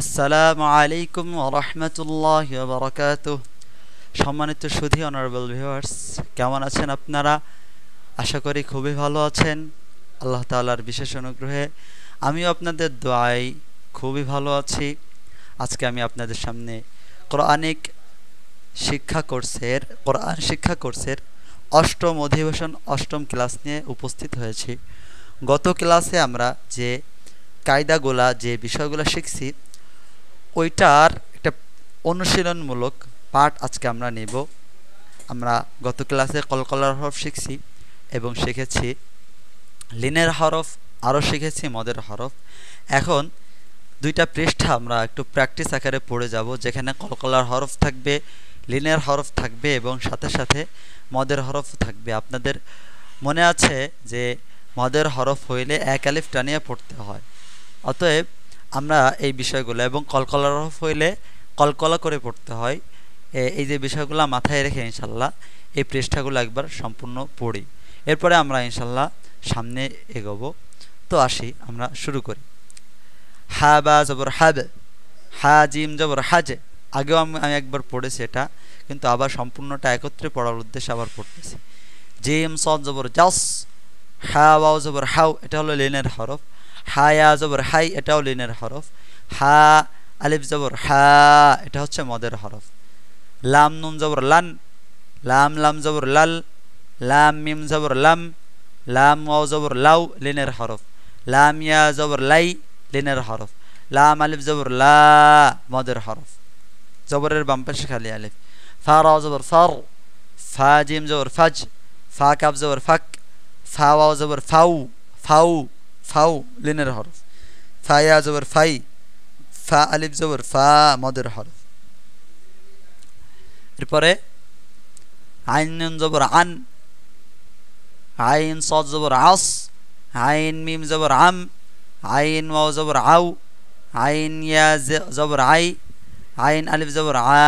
আসসালামু আলাইকুম ওয়া রাহমাতুল্লাহি ওয়া বারাকাতুহু। সম্মানিত সুধী অনারেবল ভিউয়ার্স, কেমন আছেন আপনারা? আশা করি খুবই ভালো আছেন। আল্লাহ তাআলার বিশেষ অনুগ্রহে আমিও আপনাদের দোয়ায় খুবই ভালো আছি। আজকে আমি আপনাদের সামনে কোরআন শিক্ষা কোর্সের অষ্টম অধিবেশন অষ্টম ক্লাস নিয়ে উপস্থিত হয়েছি। গত ক্লাসে আমরা যে কায়দাগুলা যে বিষয়গুলো শিখছি ওইটার একটা অনুশীলনমূলক পাঠ আজকে আমরা নেব। আমরা গত ক্লাসে কলকলার হরফ শিখছি এবং শিখেছি লিনের হরফ, আরও শিখেছি মদের হরফ। এখন দুইটা পৃষ্ঠা আমরা একটু প্র্যাকটিস আকারে পড়ে যাব, যেখানে কলকলার হরফ থাকবে, লিনের হরফ থাকবে এবং সাথে সাথে মদের হরফ থাকবে। আপনাদের মনে আছে যে মদের হরফ হইলে এক আলিফ টানিয়ে পড়তে হয়। অতএব আমরা এই বিষয়গুলো এবং কলকলার হরফ হইলে কলকলা করে পড়তে হয়। এই যে বিষয়গুলো মাথায় রেখে ইনশাল্লাহ এই পৃষ্ঠাগুলো একবার সম্পূর্ণ পড়ি, এরপরে আমরা ইনশাল্লাহ সামনে এগোবো। তো আসি, আমরা শুরু করি। হা বা জবর হাব, হা জিম জবর হাজ। আগেও আমি একবার পড়েছি এটা, কিন্তু আবার সম্পূর্ণটা একত্রে পড়ার উদ্দেশ্যে আবার পড়তেছি। জিম সদ জবর জাস, হা ওয়াও জবর হাউ, এটা হলো লিনের হরফ। হা ইয়া জবর হাই, এটাও লিনের হরফ। হা আলিফ জবর হা, এটা হচ্ছে মদের হরফ। লাম নুন জবর লান, লাম লাম জবর লাল, লাম মিম জবর লাম, লাম ওয়াও জবর লাউ, লিনের হরফ। লাম ইয়া জবর লাই, লিনের হরফ। লাম আলিফ জবর লা, মদের হরফ। জবরের বাম পাশে খালি আলিফ। ফা রা জবর ফার, ফা জিম জবর ফাজ, ফা কাফ জবর ফাক, ফা ওয়াও জবর ফাউ, ফাউ ফাউ, লিনের হরফ। ফা ইয়া জবর ফাই, ফা আলিফ জবর ফা, মদের হরফ। এরপরে আইন নুন জবর আন, আইন সদ জবর আস, আইন মিম জবর আম, আইন ওয়াও জবর আউ, আইন ইয়া জবর আই, আইন আলিফ জবর আ,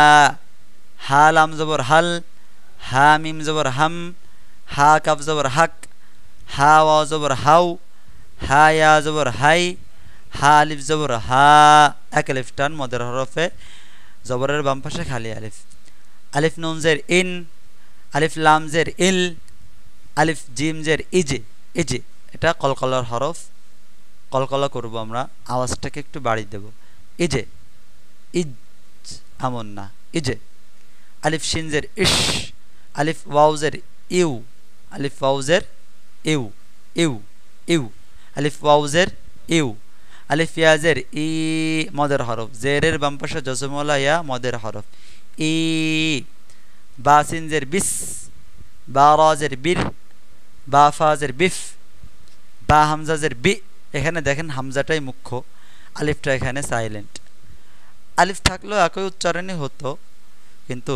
হা লাম জবর হাল, হা মিম জবর হাম, হা কাফ জবর হাক, হা ওয়াও জবর হাউ, হা ইয়া জবর হাই, হা আলিফ জবর হা, এক আলিফ টান মদের হরফে, জবরের বাম পাশে খালি আলিফ। আলিফ নুন জের ইন, আলিফ লাম জের ইল, আলিফ জিম জের ইজে, ইজে, এটা কলকলার হরফ। কলকলা করব আমরা, আওয়াজটাকে একটু বাড়িয়ে দেব। ইজে, ইজ, এমন না, ইজে। আলিফ শিন জের ইশ, আলিফ ওয়াও জের ইউ, আলিফ ওয়াও জের you, you, you, Alif wow জের ইউ। আলিফ ইয়া জের ই, মদের হরফ। জেরের বাম পাশে জজমওয়ালা ইয়া, মদের হরফ। ই। বা সিন জের বিস, বা রা জের বির, বা ফা জের বিফ, বা হামজা জের বি। এখানে দেখেন হামজাটাই মুখ্য, আলিফটা এখানে সাইলেন্ট। আলিফ থাকলেও একই উচ্চারণই হতো, কিন্তু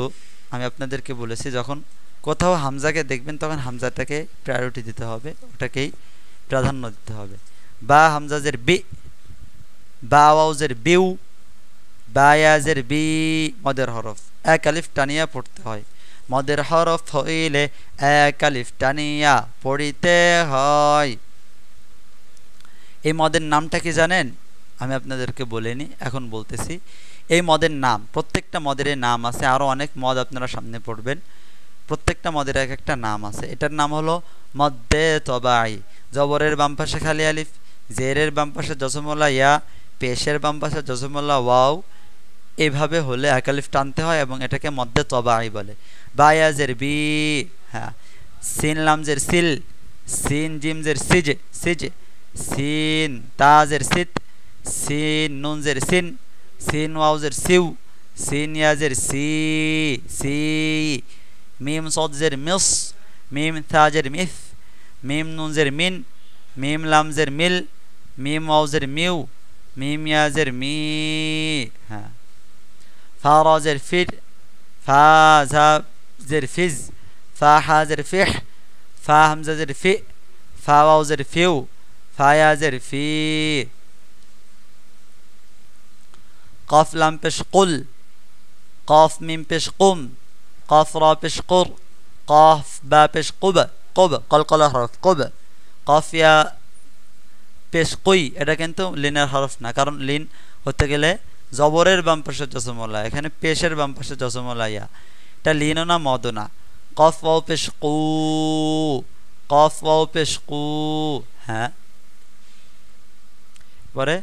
আমি আপনাদেরকে বলেছি যখন কোথাও হামজাকে দেখবেন তখন হামজাটাকে প্রায়োরিটি দিতে হবে, ওটাকেই প্রাধান্য দিতে হবে। বা হামজা জের বি, বা ওয়াও জের বিউ, বা ইয়া জের বি, মদের হরফ। এক আলিফ টানিয়া পড়তে হয়। মদের হরফ হইলে এক আলিফ টানিয়া পড়িতে হয়। এই মদের নামটা কি জানেন? আমি আপনাদেরকে বলিনি, এখন বলতেছি। এই মদের নাম, প্রত্যেকটা মদের নাম আছে, আরও অনেক মদ আপনারা সামনে পড়বেন। প্রত্যেকটা মদের এক একটা নাম আছে। এটার নাম হলো মদ্দে তবাই। জবরের বাম পাশে খালি আলিফ, জেরের বাম পাশে জজমওয়ালা ইয়া, পেশের বাম পাশে জজমওয়ালা ওয়াও। এইভাবে হলে এক আলিফ টানতে হয় এবং এটাকে মদ্দে তবাই বলে। বা ইয়া জের বি, হ্যাঁ। সিন লাম জের সিল, সিন জিম জের সিজে, সিজে। সিন তা জের সিত, সিন নুন জের সিন, সিন ওয়াও জের সিউ, সিন ইয়া জের সি, সি। মিম সদ জের মিস, মিম থা জের মিফ, মিম নুন জের মিন, মিম লাম জের মিল, মিম ওয়াও জের মিউ, মিম ইয়া জের মি, হ্যাঁ। ফা রা জের ফির, ফা ঝা জের ফিজ, ফা হা জের ফিহ, ফা হামজা জের ফি, ফা ওয়াও জের ফিউ, ফা ইয়া জের ফি। কফ লাম পেশ কুল, কফ মিম পেশ কুম, কফ রা পেশ কুর, কফ বা পেশ কুব, কুব কলকলা হরফ, কুব। কফ ইয়া পেশ কুই, এটা কিন্তু লিনের হরফ না, কারণ লিন হতে গেলে জবরের বাম পাশে জজমওয়ালা, এখানে পেশের বাম পাশে জজমওয়ালা ইয়া, এটা লিনও না মদও না। কফ ওয়াও পেশ কু, কফ ওয়াও পেশ কু। হ্যাঁ, পরে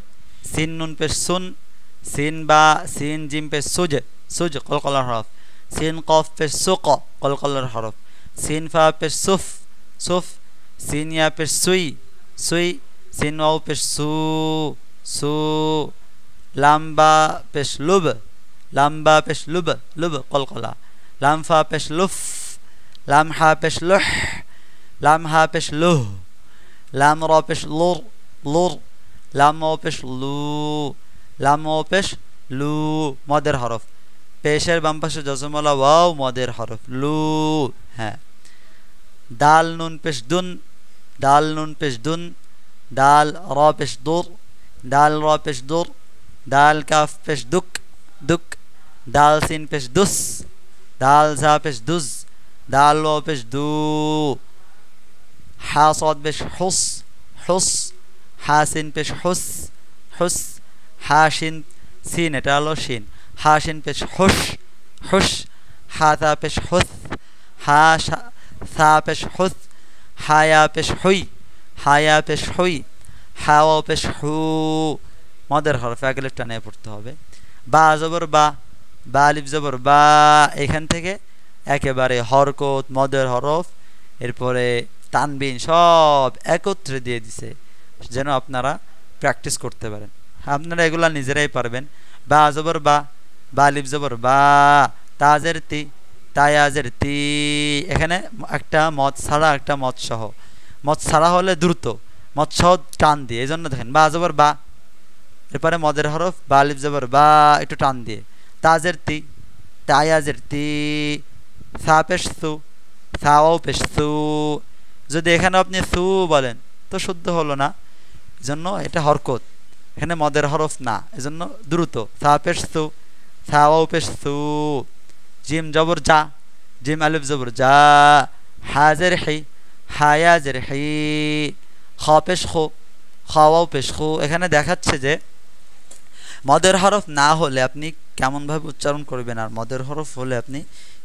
সিন নুন পেশ সুন, সিন বা সিন জিম পেশ সুজ, সুজ কলকলার হরফ। সিন কফ পেশ সুক, কলকলার হরফ। সিন ফা পেশ সুফ, সুফ। সিন ইয়া পেশ সুই, সুই। সিন ওয়াও পেশ সু, সু। লাম্বা পেশ লুব, লাম্বা পেশ লুব, লুব কলকলা। লামফা পেশ লুফ, লামহা পেশ লুহ, লামহা পেশ লুহ। লাম র পেশ লুর, লুর। লাম ও পেশ লু, লাম ও পেশ লু, মদের হরফ। পেশের বাম পাশে জজমওয়ালা ওয়াও, মদের হরফ লু। হ্যাঁ, দাল নুন পেশ দুন, দাল নুন পেশ দুন। দাল র পেশ দুর, দাল র পেশ দুর। দাল কাফ পেশ দুক, দুক। দাল সিন পেশ দুস, দাল ঝা পেশ দুজ। দাল ওয়াও পেশ দু। হা সদ পেশ হুস, হুস। হা সিন পেশ হুস, হুস। হা শিন, সিন এটা হলো শিন। হা শিন পেশ হুস, হুস। হা থা পেশ হুস, হা থা পেশ হুস। হায়া পেশ হুই, হায়া পেশ হুই। হাওয়া পেশ হু, মদের হরফ আগলে টানে পড়তে হবে। বা জবর বা, বা আলিফ জবর বা। এখান থেকে একেবারে হরকত, মদের হরফ, এরপরে তানবিন সব একত্রে দিয়ে দিছে, যেন আপনারা প্র্যাকটিস করতে পারেন। আপনারা এগুলা নিজেরাই পারবেন। বা জবর বা, বা আলিফ জবর বা। তাজের তি, তায়াজের তি। এখানে একটা মদ ছাড়া, একটা মদ সহ। মদ ছাড়া হলে দ্রুত, মদ সহ টান দিয়ে, এই জন্য দেখেন বা জবর বা, এরপরে মদের হরফ বা আলিফ জবর বা, একটু টান দিয়ে। তাজের তি, তায়াজের তি। সা পেশ সু, সাও পেশ সু। যদি এখানে আপনি সু বলেন তো শুদ্ধ হলো না, এজন্য এটা হরকত, এখানে মদের হরফ না, এজন্য দ্রুত। সা পেশ সু, সাও পেশ সু। জিম জবর যা, জিম আলিফ জবর যা। হাজের হি, হায়াজের হি। খ পেশ খো, খাওয়াও পেশ খো। এখানে দেখাচ্ছে যে মদের হরফ না হলে আপনি কেমনভাবে উচ্চারণ করবেন, আর মদের হরফ হলে আপনি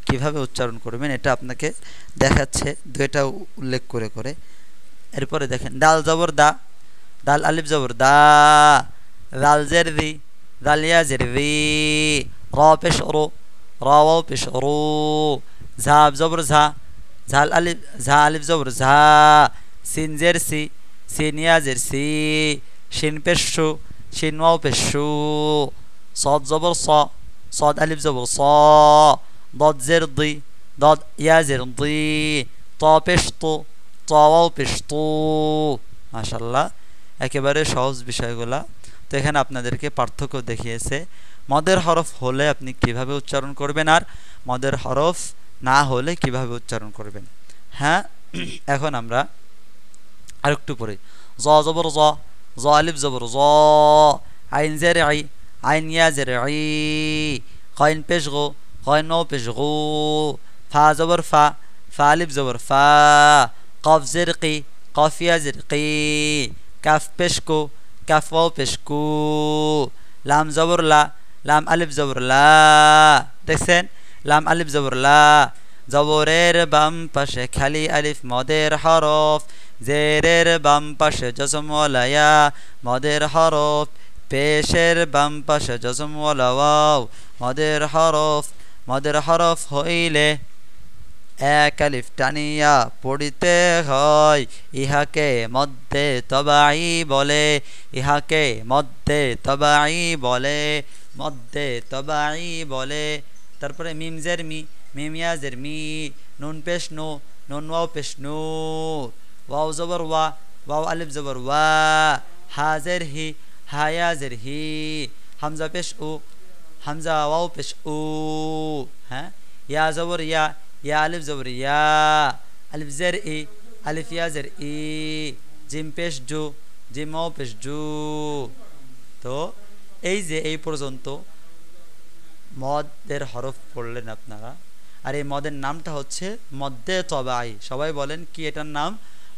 কিভাবে উচ্চারণ করবেন, এটা আপনাকে দেখাচ্ছে দুইটা উল্লেখ করে করে। এরপরে দেখেন দাল জবর দা, দাল আলিফ জবর দা। দাল জের দি, দাল ইয়া জের দি। র পেশ রো, রাও পেশ রো। ঝা জবর ঝা, ঝাল আলিফ, ঝা আলিফ জবর ঝা। সিন জের সি, সিন ইয়া জের সি। শিন পেশ শু, শিন ওয়াও পেশ শু। صاد জবর স, صاد আলিফ জবর স। ضاد জের দি, ضاد ইয়া জের দি। ত পেশ তু, ত ওয়াও পেশ তু। মাশাআল্লাহ, একেবারে সহজ বিষয়গুলা। তো এখানে আপনাদেরকে পার্থক্য দেখিয়েছে মদের হরফ হলে আপনি কিভাবে উচ্চারণ করবেন, আর মদের হরফ না হলে কিভাবে উচ্চারণ করবেন। হ্যাঁ, এখন আমরা আরেকটু পড়ি। জ জবর জ, জ আলিফ জবর জ। আইন জের আই, আইন ইয়া জের আই। কইন পেশ গো, কইন ও পেশ গো। ফা জবর ফা, ফা আলিফ জবর ফা। কফ জের কি, কফ ইয়া জের কি। কাফ পেশ কো, কাফ ওয়াও পেশ কু। লাম জবর লা, লাম আলিফ জবর লা। দেখছেন, লাম আলিফ জবর লা। জবরের বাম পাশে খালি আলিফ, মদের হরফ। জেরের বাম পাশে জজমওয়ালা ইয়া, মদের হরফ। পেশের বাম পাশে জজমওয়ালা ওয়াও, মদের হরফ। মদের হরফ হইলে এক আলিফ টানিয়া পড়িতে হয়, ইহাকে মধ্যে তবাই বলে। ইহাকে মধ্যে তবাই বলে, মধ্যে তবাই বলে। তারপরে মিম জের মি, মিম ইয়া জের মি। নুন পেশ নু, নুন ওয়াও পেশ নু। ওয়াও জবর ওয়া, ওয়াও আলিফ জবর ওয়া। হা জের হি, হায়া জের হি। হামজা পেশ উ, হামজা ওয়াও পেশ উ। হ্যাঁ, ইয়া জবর ইয়া, ইয়া আলিফ জবর ইয়া। আলিফ জের ই, আলিফ ইয়া জের ই। জিম পেশ জু, জিম ওয়াও পেশ জু। তো এই যে এই পর্যন্ত মদের হরফ পড়লেন আপনারা, আর এই মদের নামটা হচ্ছে মদ্দে তবাই। সবাই বলেন কি এটার নাম?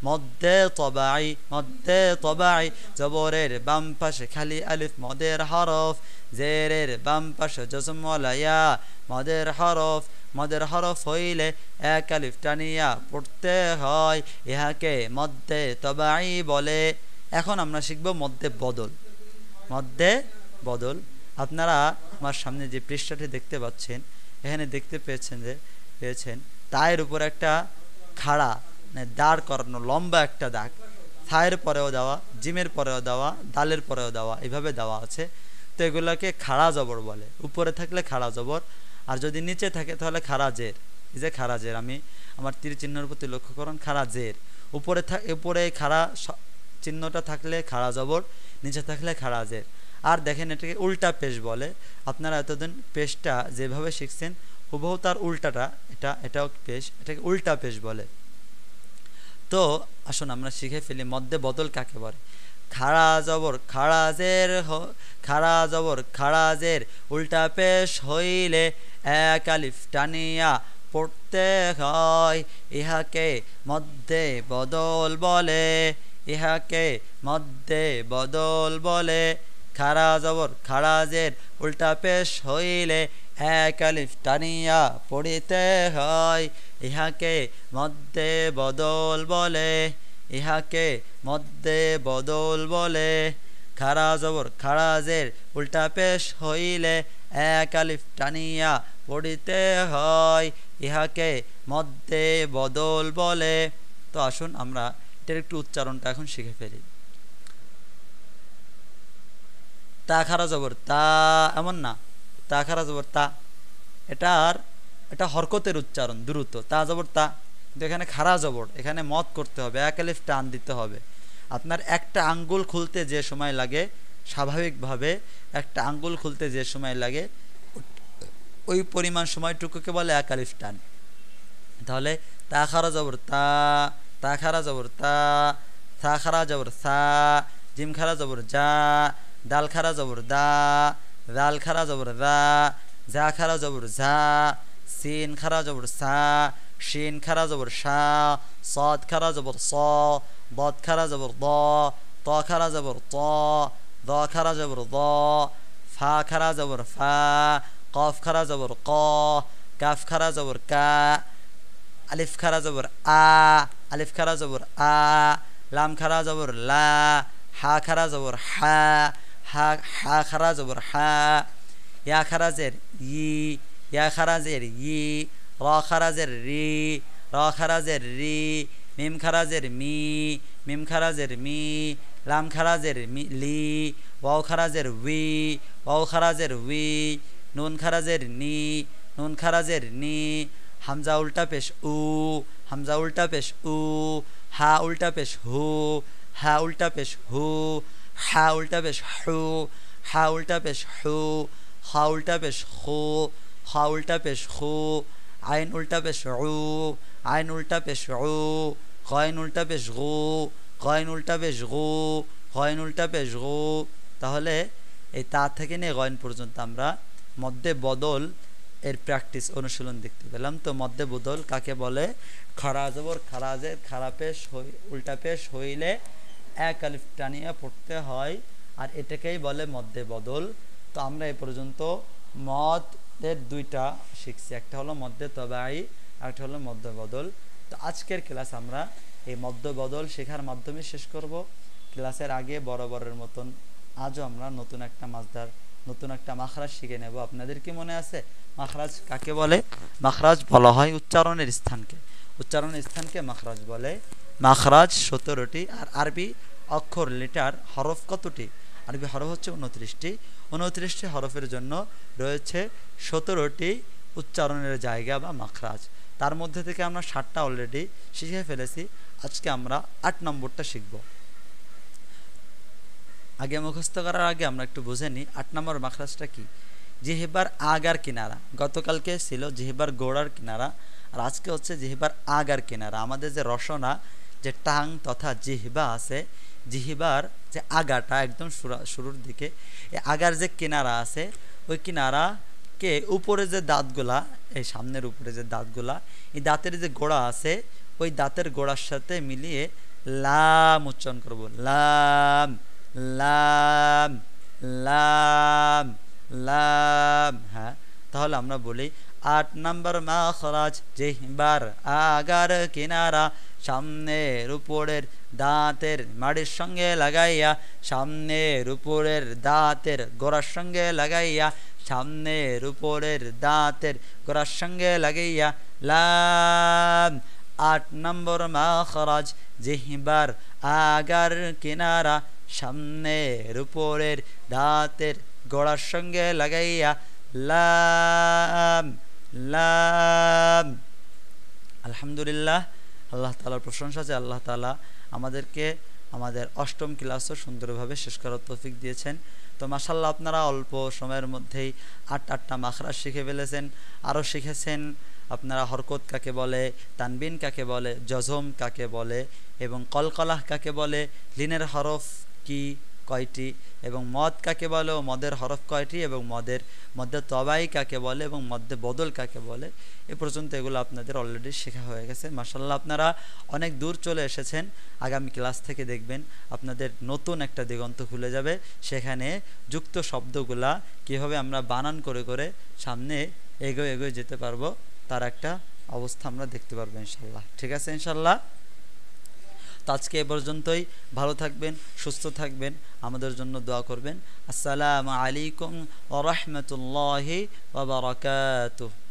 মদ্দে তবাই, মদ্দে তবাই। জবরের বাম পাশে খালি আলিফ মদের হরফ, জেরের বাম পাশে জজমওয়ালা ইয়া মদের হরফ। মদের হরফ হইলে এক আলিফ টানিয়া পড়তে হয়, ইহাকে মদ্দে তবাই বলে। এখন আমরা শিখব মদ্দে বদল। মদ্দে বদল, আপনারা আমার সামনে যে পৃষ্ঠাটি দেখতে পাচ্ছেন, এখানে দেখতে পেয়েছেন তায়ের উপর একটা খাড়া মানে দাঁড় করানো লম্বা একটা দাগ, থায়ের পরেও দেওয়া, জিমের পরেও দেওয়া, দালের পরেও দেওয়া, এইভাবে দেওয়া আছে। তো এগুলোকে খাড়া জবর বলে। উপরে থাকলে খাড়া জবর, আর যদি নিচে থাকে তাহলে খাড়া জের। এই যে খাড়া জের, আমি আমার তীর চিহ্নের প্রতি লক্ষ্য করুন, খাড়া জের। উপরে খাড়া চিহ্নটা থাকলে খাড়া জবর, নিচে থাকলে খাড়া জের। আর দেখেন এটাকে উল্টা পেশ বলে। আপনারা এতদিন পেশটা যেভাবে শিখছেন হুবহু তার উল্টাটা, এটাও পেশ, এটাকে উল্টা পেশ বলে। তো আসুন আমরা শিখে ফেলি মদ্দে বদল কাকে বলে। খাড়া জবর খাড়াজের, খাড়া জবর খাড়াজের উল্টা পেশ হইলে এক আলিফ টানিয়া পড়তে হয়, ইহাকে মদ্দে বদল বলে, ইহাকে মদ্দে বদল বলে। খাড়া জবর খাড়াজের উল্টা পেশ হইলে এক আলিফ টানিয়া পড়িতে হয়, ইহাকে মদ্দে বদল বলে, ইহাকে মদ্দে বদল বলে। খাড়া জবর খাড়াজের উল্টা পেশ হইলে এক আলিফ টানিয়া পড়িতে হয়, ইহাকে মদ্দে বদল বলে। তো আসুন আমরা এটার একটু উচ্চারণটা এখন শিখে ফেলি। তা খাড়া জবর তা, এমন না, তা খাড়া জবর তা, এটা হরকতের উচ্চারণ দ্রুত, তা জবর তা। কিন্তু এখানে খাড়া জবর, এখানে মত করতে হবে, এক আলিফ টান দিতে হবে। আপনার একটা আঙ্গুল খুলতে যে সময় লাগে, স্বাভাবিকভাবে একটা আঙ্গুল খুলতে যে সময় লাগে ওই পরিমাণ সময়টুকুকে বলে এক আলিফ টান। তাহলে তা খাড়া জবর তা, তা খাড়া জবর তা, থা খাড়া জবর সা, জিম খাড়া জবর যা, দাল খাড়া জবর দা, দাল খাড়া জবর দা, যা খাড়া জবর যা, সিন খাড়া জবর সা, শিন খাড়া জবর শা, صاد খাড়া জবর স, ضاد খাড়া জবর দ, ত খাড়া জবর ত, দ খাড়া জবর দ, ফা খাড়া জবর ফা, কফ খাড়া জবর ক, কাফ খাড়া জবর কা, আলিফ খাড়া জবর আ, আলিফ খাড়া জবর আ, লাম খাড়া জবর লা, হা খাড়া জবর হা, হা খাড়া জবর হা, ইয়া খাড়া জের ই, ইয়া খাড়া জের ই, র খাড়া জের রি, র খাড়া জের রি, মিম খাড়া জের মি, মিম খাড়া জের মি, লাম খাড়া জের লি, ওয়াও খাড়া জের উই, ওয়াও খাড়া জের উই, নুন খাড়া জের নি, নুন খাড়া জের নি, হামজা উল্টা পেশ উ, হামজা উল্টা পেশ উ, হা উল্টা পেশ হু, হা উল্টা পেশ হু, হা উল্টা পেশ হু, হা উল্টা পেশ হু, হা উল্টা পেশ হু, হা উল্টা পেশ হু, আইন উল্টা পেশ উ, আইন উল্টা পেশ উ, গইন উল্টা পেশ গু, গইন উল্টা পেশ গু, গইন উল্টা পেশ গু। তাহলে এই তা থেকে নিয়ে গইন পর্যন্ত আমরা মধ্যে বদল এর প্র্যাকটিস অনুশীলন দেখতে পেলাম। তো মধ্যে বদল কাকে বলে? খাড়া জবর খাড়াজের খাড়া পেশ উল্টা পেশ হইলে এক আলিফ টানিয়া পড়তে হয়, আর এটাকেই বলে মধ্যে বদল। তো আমরা এ পর্যন্ত মদের দুইটা শিখছি, একটা হলো মধ্যে তবাই, আর একটা হলো মধ্য বদল। তো আজকের ক্লাস আমরা এই মধ্য বদল শেখার মাধ্যমে শেষ করব। ক্লাসের আগে বরাবরের মতন আজও আমরা নতুন একটা মাসদার, নতুন একটা মাখরাজ শিখে নেব। আপনাদের কি মনে আছে মাখরাজ কাকে বলে? মাখরাজ বলা হয় উচ্চারণের স্থানকে, উচ্চারণের স্থানকে মাখরাজ বলে। মাখরাজ 17টি, আর আরবি অক্ষর লেটার হরফ কতটি? আরবি হরফ হচ্ছে 29টি। 29টি হরফের জন্য রয়েছে 17টি উচ্চারণের জায়গা বা মাখরাজ। তার মধ্যে থেকে আমরা 7টা অলরেডি শিখে ফেলেছি। আজকে আমরা 8 নম্বরটা শিখব। আগে মুখস্থ করার আগে আমরা একটু বুঝে নিই 8 নম্বর মাখরাজটা কি। জিহ্বার আগার কিনারা, গতকালকে ছিল জিহ্বার গোড়ার কিনারা, আর আজকে হচ্ছে জিহ্বার আগার কিনারা। আমাদের যে রসনা, যে টাং তথা জিহ্বা আছে, জিহ্বার যে আগাটা একদম শুরুর দিকে, এই আগার যে কিনারা আছে, ওই কিনারাকে উপরে যে দাঁতগুলা, এই সামনের উপরে যে দাঁতগুলা, এই দাঁতের যে গোড়া আছে, ওই দাঁতের গোড়ার সাথে মিলিয়ে লাম উচ্চারণ করব, লাম লাম লাম লাম। হ্যাঁ, তাহলে আমরা বলি 8 নম্বর মাখরাজ জিহ্বার আগার কিনারা, সামনের উপরের দাঁতের মাড়ির সঙ্গে লাগাইয়া, সামনের উপরের দাঁতের গোড়ার সঙ্গে লাগাইয়া, সামনের উপরের দাঁতের গোড়ার সঙ্গে লাগাইয়া লাম। 8 নম্বর মাখরাজ জিহ্বার আগার কিনারা, সামনের উপরের দাঁতের গোড়ার সঙ্গে লাগাইয়া লাম লাম। আলহামদুলিল্লাহ, আল্লাহ তাআলার প্রশংসা যে আল্লাহ তাআলা আমাদেরকে আমাদের অষ্টম ক্লাসও সুন্দরভাবে শেষ করার তৌফিক দিয়েছেন। তো মাশাআল্লাহ, আপনারা অল্প সময়ের মধ্যেই 8টা মাখরাজ শিখে ফেলেছেন। আরও শিখেছেন আপনারা হরকত কাকে বলে, তানবিন কাকে বলে, জজম কাকে বলে, এবং কলকলাহ কাকে বলে, লিনের হরফ কি কয়টি, এবং মদ কাকে বলে ও মদের হরফ কয়টি, এবং মধ্যে তবাই কাকে বলে এবং মধ্যে বদল কাকে বলে। এ পর্যন্ত এগুলো আপনাদের অলরেডি শেখা হয়ে গেছে। মাশাআল্লাহ, আপনারা অনেক দূর চলে এসেছেন। আগামী ক্লাস থেকে দেখবেন আপনাদের নতুন একটা দিগন্ত খুলে যাবে। সেখানে যুক্ত শব্দগুলা কীভাবে আমরা বানান করে করে সামনে এগোয়ে যেতে পারবো, তার একটা অবস্থা আমরা দেখতে পারবো ইনশাল্লাহ। ঠিক আছে ইনশাল্লাহ। তো আজকে এ পর্যন্তই। ভালো থাকবেন, সুস্থ থাকবেন, আমাদের জন্য দোয়া করবেন। আসসালামু আলাইকুম ওয়া রাহমাতুল্লাহি ওয়া বারাকাতুহু।